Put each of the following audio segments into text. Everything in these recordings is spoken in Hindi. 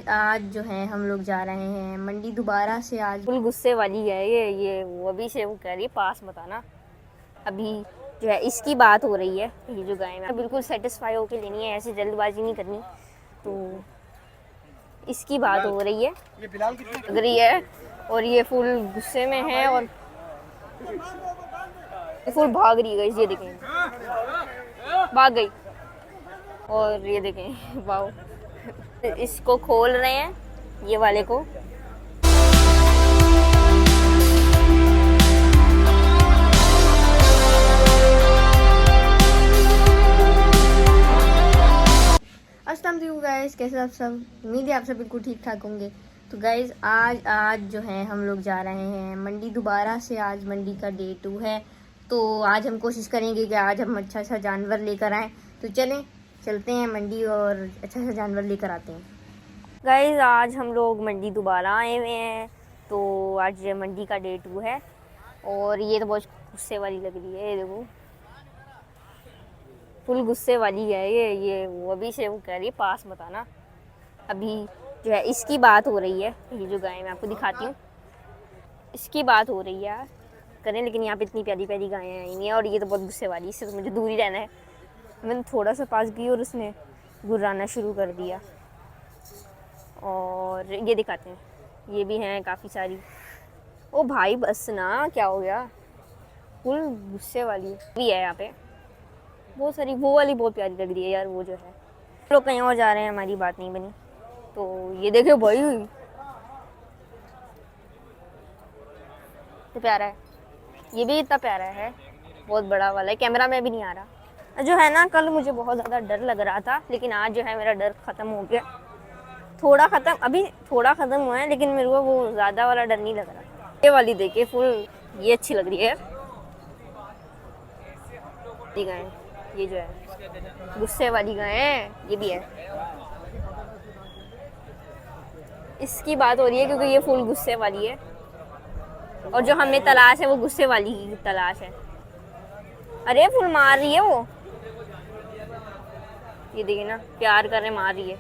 आज जो है हम लोग जा रहे हैं मंडी दोबारा से। आज फुल गुस्से वाली है ये वो अभी से वो कह रही है पास मत आना। अभी जो है इसकी बात हो रही है। ये जो गाय है बिल्कुल सेटिस्फाई होके लेनी है, ऐसी जल्दबाजी नहीं करनी। तो इसकी बात हो रही है, ये फिलहाल लग रही है और ये फुल गुस्से में है और फुल भाग रही है। ये देखें भाग गई और ये देखें वाओ। इसको खोल रहे हैं ये वाले को। अस्सलाम वालेकुम गाइस, कैसे आप सब? उम्मीद है आप सब बिल्कुल ठीक ठाक होंगे। तो गाइस आज जो है हम लोग जा रहे हैं मंडी दोबारा से। आज मंडी का डे 2 है। तो आज हम कोशिश करेंगे कि आज हम अच्छा सा जानवर लेकर आएँ। तो चलते हैं मंडी और अच्छा सा जानवर लेकर आते हैं। गाइस आज हम लोग मंडी दोबारा आए हुए हैं। तो आज मंडी का डे 2 है और ये तो बहुत गुस्से वाली लग रही है। ये देखो फुल गुस्से वाली है ये वो अभी से वो कह रही है पास मत आना। अभी जो है इसकी बात हो रही है। ये जो गाय मैं आपको दिखाती हूँ, इसकी बात हो रही है करें। लेकिन यहाँ पे इतनी प्यारी प्यारी गायें आई हैं और ये तो बहुत गुस्से वाली, इससे तो मुझे दूर ही रहना है। मैंने थोड़ा सा पास गई और उसने गुर्राना शुरू कर दिया। और ये दिखाते हैं, ये भी हैं काफ़ी सारी। ओ भाई बस ना, क्या हो गया? फुल गुस्से वाली भी है यहाँ पे बहुत सारी। वो वाली बहुत प्यारी लग रही है यार, वो जो है। लोग कहीं और जा रहे हैं, हमारी बात नहीं बनी। तो ये देखो भाई तो प्यारा है, ये भी इतना प्यारा है, बहुत बड़ा वाला है। कैमरा में भी नहीं आ रहा। जो है ना, कल मुझे बहुत ज़्यादा डर लग रहा था, लेकिन आज जो है मेरा डर ख़त्म हो गया। थोड़ा ख़त्म, अभी थोड़ा ख़त्म हुआ है, लेकिन मेरे को वो ज़्यादा वाला डर नहीं लग रहा। ये वाली देखे फुल, ये अच्छी लग रही है। गाय ये जो है गुस्से वाली गाय है, ये भी है। इसकी बात हो रही है क्योंकि ये फुल गुस्से वाली है और जो हमें तलाश है वो गुस्से वाली की तलाश है। अरे फुल मार रही है वो, ये देखिए ना, प्यार कर रहे, मार रही है।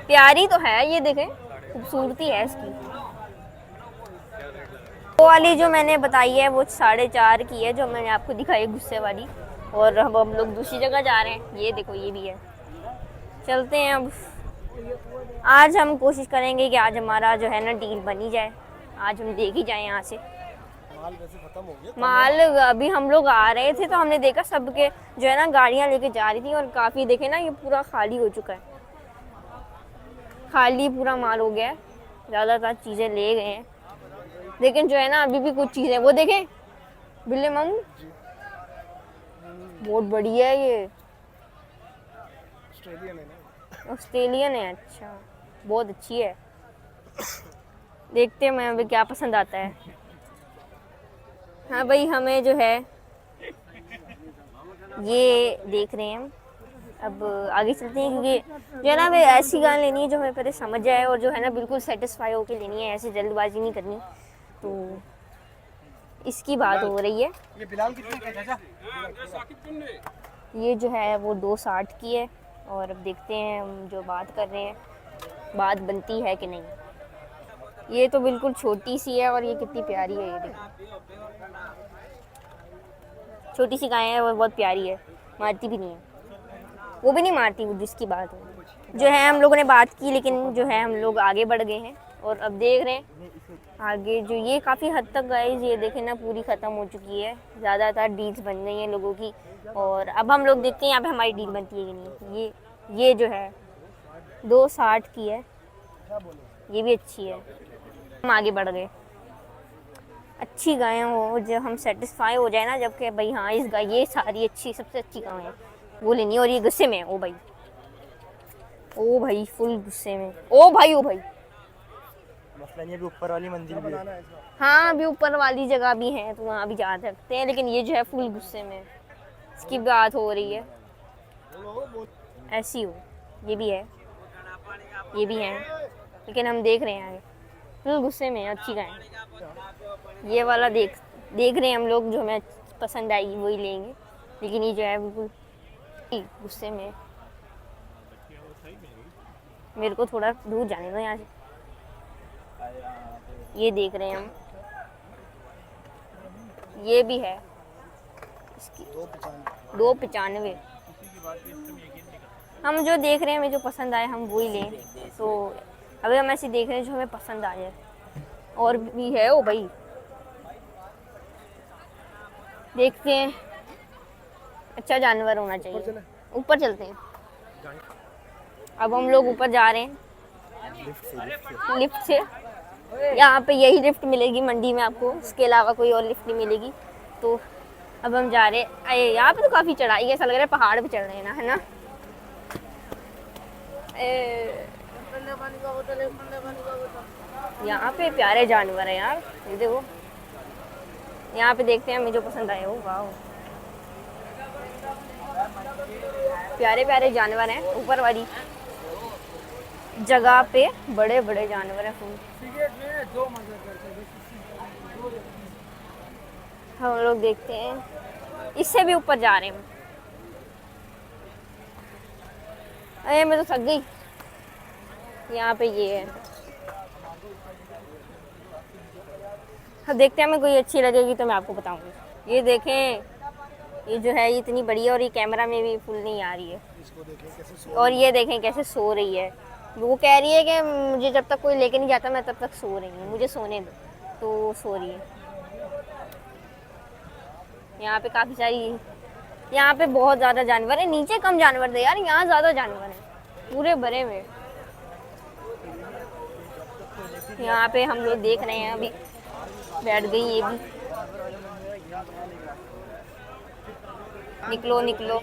प्यारी तो है, ये देखें खूबसूरती है इसकी। वो वाली जो मैंने बताई है वो 4.5 की है, जो मैंने आपको दिखाई है गुस्से वाली। और अब हम लोग दूसरी जगह जा रहे हैं। ये देखो ये भी है। चलते हैं अब। आज हम कोशिश करेंगे कि आज हमारा जो है ना डील बनी जाए। आज हम देख ही जाए यहाँ से। माल वैसे खत्म हो गया। माल अभी हम लोग आ रहे थे तो हमने देखा सबके जो है ना गाड़ियाँ लेके जा रही थी और काफ़ी देखे ना, ये पूरा खाली हो चुका है। खाली पूरा माल हो गया है, ज़्यादातर चीज़ें ले गए हैं। लेकिन जो है ना अभी भी कुछ चीज़ें, वो देखें बिल्ले मामू, बहुत बड़ी है ये। ऑस्ट्रेलियन है, अच्छा बहुत अच्छी है। देखते हैं मैं अभी क्या पसंद आता है। हाँ भाई, हमें जो है ये देख रहे हैं हम। अब आगे चलते हैं क्योंकि जो है ना हमें ऐसी गाय लेनी है जो हमें पहले समझ जाए और जो है ना बिल्कुल सेटिस्फाई होके लेनी है, ऐसी जल्दबाजी नहीं करनी। तो इसकी बात हो रही है। ये फिलहाल कितने का चाचा? ये जो है वो 2.60 की है और अब देखते हैं हम जो बात कर रहे हैं बात बनती है कि नहीं। ये तो बिल्कुल छोटी सी है और ये कितनी प्यारी है। ये देखो छोटी सी गाय है और बहुत प्यारी है, मारती भी नहीं है। वो भी नहीं मारती वो जिसकी बात है। जो है हम लोगों ने बात की, लेकिन जो है हम लोग आगे बढ़ गए हैं और अब देख रहे हैं आगे। जो ये काफ़ी हद तक गाइस ये देखें ना पूरी ख़त्म हो चुकी है। ज़्यादातर डील्स बन गई हैं लोगों की और अब हम लोग देखते हैं यहाँ पे हमारी डील बनती है कि नहीं। ये जो है 2.60 की है, ये भी अच्छी है। हम आगे बढ़ गए। अच्छी गायें हो, जब हम सेटिस्फाई हो जाए ना, जबकि भाई हाँ इस गाय ये सारी अच्छी, सबसे अच्छी गाय है वो लेनी है। और ये गुस्से में है, ओ भाई ओ भाई फुल गुस्से में। ओ भाई मसला नहीं, अभी ऊपर वाली मंजिल भी है। हाँ अभी ऊपर वाली जगह भी है तो वहाँ भी जा सकते हैं, लेकिन ये जो है फुल गुस्से में, इसकी बात हो रही है। ऐसी हो, ये भी है, ये भी है, लेकिन हम देख रहे हैं आगे। फुल गुस्से में अच्छी गाय। ये वाला देख रहे हैं हम लोग, जो हमें पसंद आएगी वही लेंगे। लेकिन ये जो है बिल्कुल गुस्से में। मेरे को थोड़ा दूर जाने दो यहाँ से। ये देख रहे हैं हम, ये भी है इसकी 295। हम जो देख रहे हैं, हमें जो पसंद आए हम वही लें। तो अभी हम ऐसे देख रहे हैं जो हमें पसंद आ जाए। और भी है ओ भाई, देखते हैं, अच्छा जानवर होना चाहिए। ऊपर चलते हैं। अब हम लोग ऊपर जा रहे हैं लिफ्ट से। यहाँ पे यही लिफ्ट मिलेगी मंडी में आपको, इसके अलावा कोई और लिफ्ट नहीं मिलेगी। तो अब हम जा रहे हैं। अरे यहाँ पे तो काफ़ी चढ़ाई है, ऐसा लग रहा है पहाड़ पे चढ़ रहे हैं ना, है ना। यहाँ पे प्यारे जानवर हैं यार, ये देखो। यहाँ पे देखते हैं हमें जो पसंद आए। हो वाह, प्यारे प्यारे जानवर हैं। ऊपर वाली जगह पे बड़े बड़े जानवर हैं। हम लोग देखते हैं, इससे भी ऊपर जा रहे हैं। अरे मैं तो थक गई। यहाँ पे ये है, अब देखते हैं, हमें कोई अच्छी लगेगी तो मैं आपको बताऊंगी। ये देखें, ये जो है ये इतनी बड़ी है और ये कैमरा में भी फुल नहीं आ रही है। और ये देखें कैसे सो रही है। वो कह रही है कि मुझे जब तक कोई लेके नहीं जाता मैं तब तक सो रही हूँ, मुझे सोने दो। तो सो रही है। यहाँ पे काफ़ी सारी, यहाँ पे बहुत ज़्यादा जानवर है। नीचे कम जानवर थे यार, यहाँ ज़्यादा जानवर हैं पूरे भरे हुए। यहाँ पे हम लोग देख रहे हैं, अभी बैठ गई ये भी। निकलो निकलो।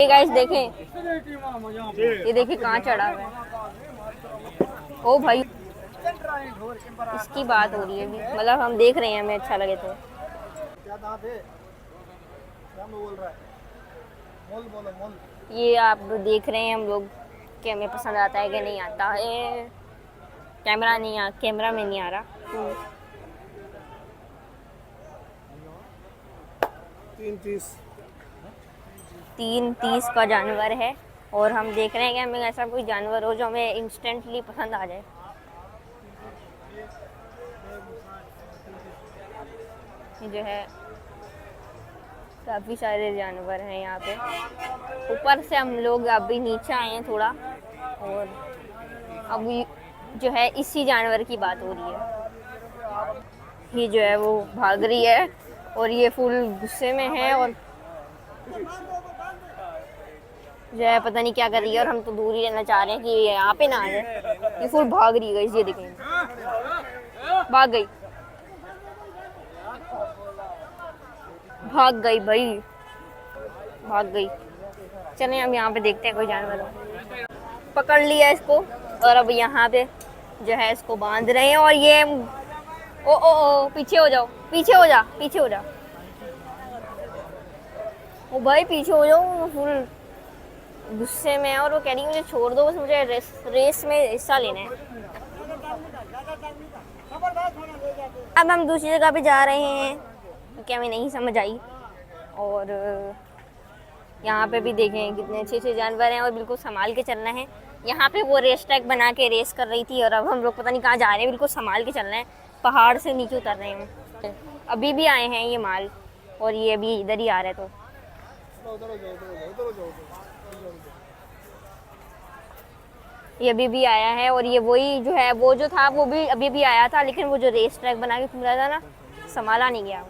ये गाइस देखें, ये देखिए कहाँ चढ़ा हुआ है। ओ भाई, इसकी बात हो रही है अभी, मतलब हम देख रहे हैं, हमें अच्छा लगे तो। ये आप देख रहे हैं हम लोग कि हमें पसंद आता है कि नहीं आता है। कैमरा में नहीं आ रहा। 330 का जानवर है। और हम देख रहे हैं कि हमें ऐसा कोई जानवर हो जो हमें इंस्टेंटली पसंद आ जाए। जो है काफ़ी सारे जानवर हैं यहाँ पे। ऊपर से हम लोग अभी नीचे आए हैं थोड़ा, और अभी जो है इसी जानवर की बात हो रही है। ये जो है वो भाग रही है और ये फुल गुस्से में है और जो है पता नहीं क्या कर रही है। और हम तो दूर ही रहना चाह रहे हैं कि ये यहाँ पे ना आ जाए। ये फुल भाग रही है, ये देखें, भाग गई भाई, भाग गई। चलें हम यहाँ पे देखते हैं कोई जानवर पकड़ लिया इसको। और अब यहाँ पे जो है इसको बांध रहे हैं। और ये ओ पीछे हो जाओ, पीछे हो जा। ओ भाई पीछे हो जाओ, फुल गुस्से में है। और वो कह रही है मुझे छोड़ दो, बस मुझे रेस में हिस्सा लेना है। अब हम दूसरी जगह पे जा रहे हैं क्योंकि हमें नहीं समझ आई। और यहाँ पे भी देखें कितने अच्छे अच्छे जानवर हैं और बिल्कुल संभाल के चलना है। यहाँ पे वो रेस ट्रैक बना के रेस कर रही थी और अब हम लोग पता नहीं कहाँ जा रहे हैं। बिल्कुल संभाल के चलना है, पहाड़ से नीचे उतर रहे हैं। अभी भी आए हैं ये माल और ये अभी इधर ही आ रहे। तो ये अभी भी आया है और ये वही जो है वो जो था वो भी अभी भी आया था, लेकिन वो जो रेस ट्रैक बना के घूम रहा था ना, संभाला नहीं गया।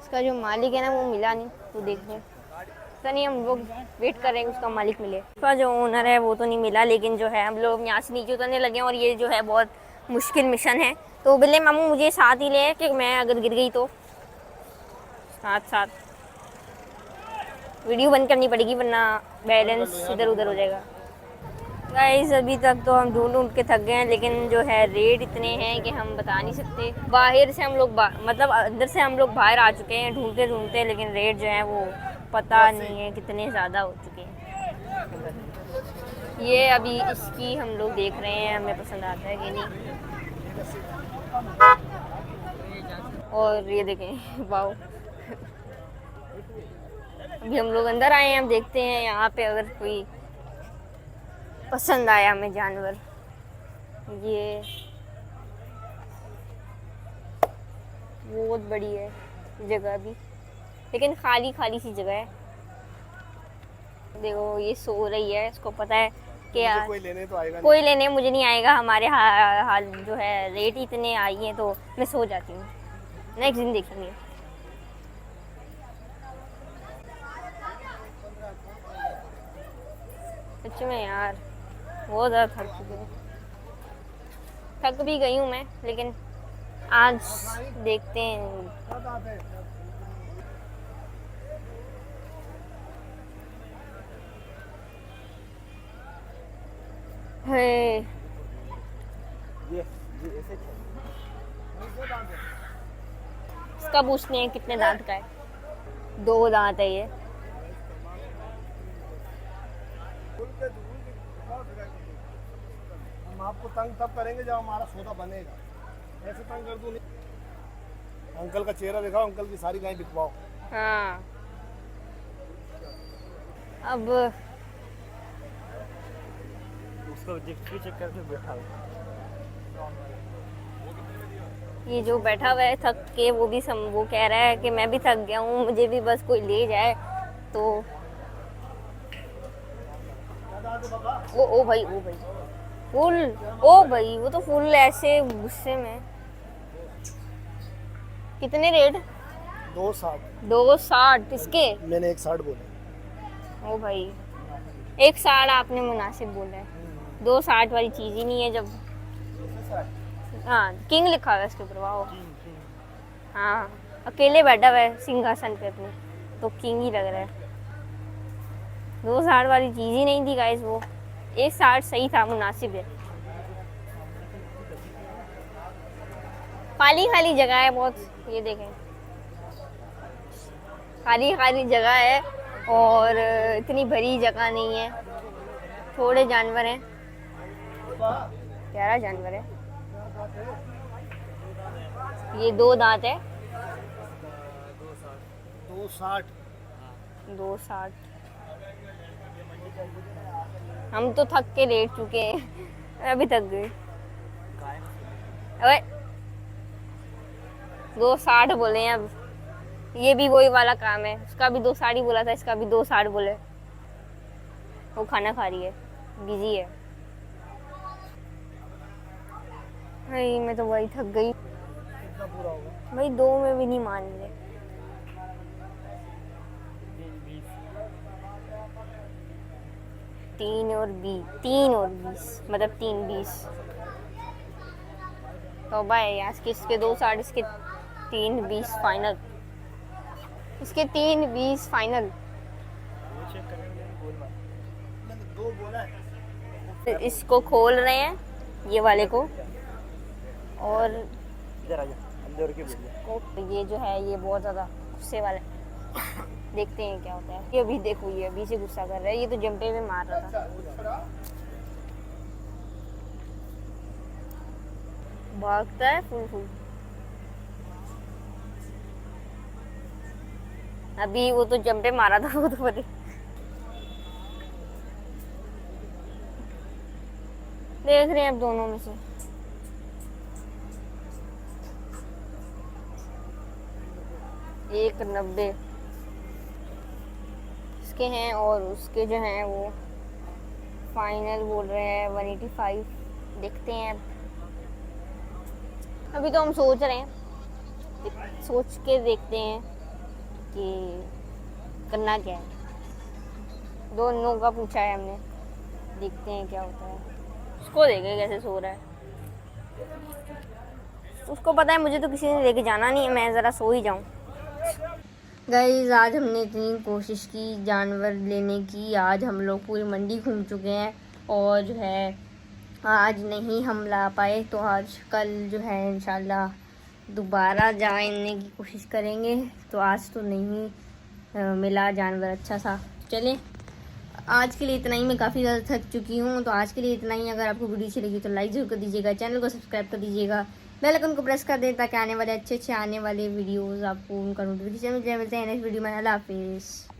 इसका जो मालिक है ना वो मिला नहीं। तो देखिए तो नहीं, हम लोग वेट कर रहे हैं उसका मालिक मिले। उसका जो ओनर है वो तो नहीं मिला, लेकिन जो है हम लोग यहाँ से नीचे उतरने लगे और ये जो है बहुत मुश्किल मिशन है। तो बोले मामू मुझे साथ ही ले कि मैं अगर गिर गई तो साथ वीडियो बंद करनी पड़ेगी वरना बैलेंस इधर उधर हो जाएगा। गाइस अभी तक तो हम ढूंढ के थक गए हैं, लेकिन जो है रेट इतने हैं कि हम बता नहीं सकते। बाहर से हम लोग मतलब अंदर से हम लोग बाहर आ चुके हैं ढूंढते, लेकिन रेट जो है वो पता नहीं है कितने ज़्यादा हो चुके हैं। ये अभी इसकी हम लोग देख रहे हैं हमें पसंद आता है कि नहीं। और ये देखें वाओ, अभी हम लोग अंदर आए हैं, हम देखते हैं यहाँ पे अगर कोई पसंद आया हमें जानवर। ये बहुत बड़ी है जगह भी, लेकिन खाली खाली सी जगह है। देखो ये सो रही है, इसको पता है कि मुझे कोई लेने तो आएगा कोई लेने मुझे नहीं आएगा। हमारे हाल जो है रेट इतने आई हैं तो मैं सो जाती हूँ। नेक्स्ट दिन देखेंगे। सच में यार बहुत ज़्यादा थक चुकी हूँ, थक भी गई हूँ मैं, लेकिन आज देखते हैं। हे ये ऐसे इसका पूछते हैं कितने दांत का है। 2 दांत है ये। हम आपको तंग तब करेंगे जब हमारा सौदा बनेगा। ऐसे तंग कर दूं नहीं। अंकल का चेहरा दिखाओ, अंकल की सारी गाय बिकवाओ। हाँ अब उसको गिफ्ट के चक्कर में बैठा हुआ। ये जो बैठा हुआ है थक के, वो भी वो कह रहा है कि मैं भी थक गया हूँ, मुझे भी बस कोई ले जाए तो। ओ भाई फुल, ओ भाई वो तो फुल ऐसे गुस्से में। कितने रेट? 260। 260 इसके। मैंने 160 बोले। ओ भाई 160 आपने मुनासिब बोला है, 260 वाली चीज ही नहीं है। जब हाँ किंग लिखा हुआ है इसके ऊपर। वाह हाँ, अकेले बैठा हुआ है सिंहासन पे अपने, तो किंग ही लग रहा है। 260 वाली चीज ही नहीं थी गाइस, वो 160 सही था, मुनासिब है। खाली खाली जगह है बहुत, ये देखें खाली खाली जगह है और इतनी भरी जगह नहीं है। थोड़े जानवर हैं, प्यारा जानवर है। ये 2 दांत है। 260। 260। हम तो थक के लेट चुके हैं, मैं अभी थक गई। अबे 260 बोले हैं अब। ये भी वही वाला काम है, उसका भी 260 ही बोला था, इसका भी 260 बोले। वो खाना खा रही है, बिजी है। भाई मैं तो वही थक गई कितना पूरा होगा? भाई, 2 में भी नहीं मान रहे। 3 और 20 मतलब 3 20। तो भाई आज के इसके 260, इसके 3 20 फाइनल। इसके 3 20 फाइनल। वो चेक करेंगे गोल मार। मैंने 2 बोला है। इसको खोल रहे हैं, ये वाले को, और इधर आ जा, अंदर के बैठ जा। ये जो है ये बहुत ज़्यादा गुस्से वाला है। देखते हैं क्या होता है। ये अभी देखो, ये अभी से गुस्सा कर रहा है। ये तो जंपे में मार रहा था, भागता है फुल। अभी वो तो जंपे मारा था, वो तो पता। देख रहे हैं अब दोनों में से। एक 90 इसके हैं और उसके जो हैं वो फाइनल बोल रहे हैं 185। देखते हैं अभी तो हम सोच रहे हैं, सोच के देखते हैं कि करना क्या है। दोनों का पूछा है हमने, देखते हैं क्या होता है। उसको देखे कैसे सो रहा है, उसको पता है मुझे तो किसी ने लेके जाना नहीं है, मैं ज़रा सो ही जाऊँ। गाइज आज हमने इतनी कोशिश की जानवर लेने की, आज हम लोग पूरी मंडी घूम चुके हैं और जो है आज नहीं हम ला पाए, तो आज कल जो है इंशाल्लाह दोबारा जाने की कोशिश करेंगे। तो आज तो नहीं मिला जानवर अच्छा सा। चलें आज के लिए इतना ही, मैं काफ़ी ज़्यादा थक चुकी हूँ, तो आज के लिए इतना ही। अगर आपको वीडियो अच्छी लगी तो लाइक ज़रूर कर दीजिएगा, चैनल को सब्सक्राइब कर दीजिएगा, बेल आइकन को प्रेस कर दें ताकि आने वाले अच्छे आने वाले वीडियोस आपको उनका नोटिफिकेशन मिल जाए। मिलते हैं नेक्स्ट वीडियो में। अल्लाह हाफिज़।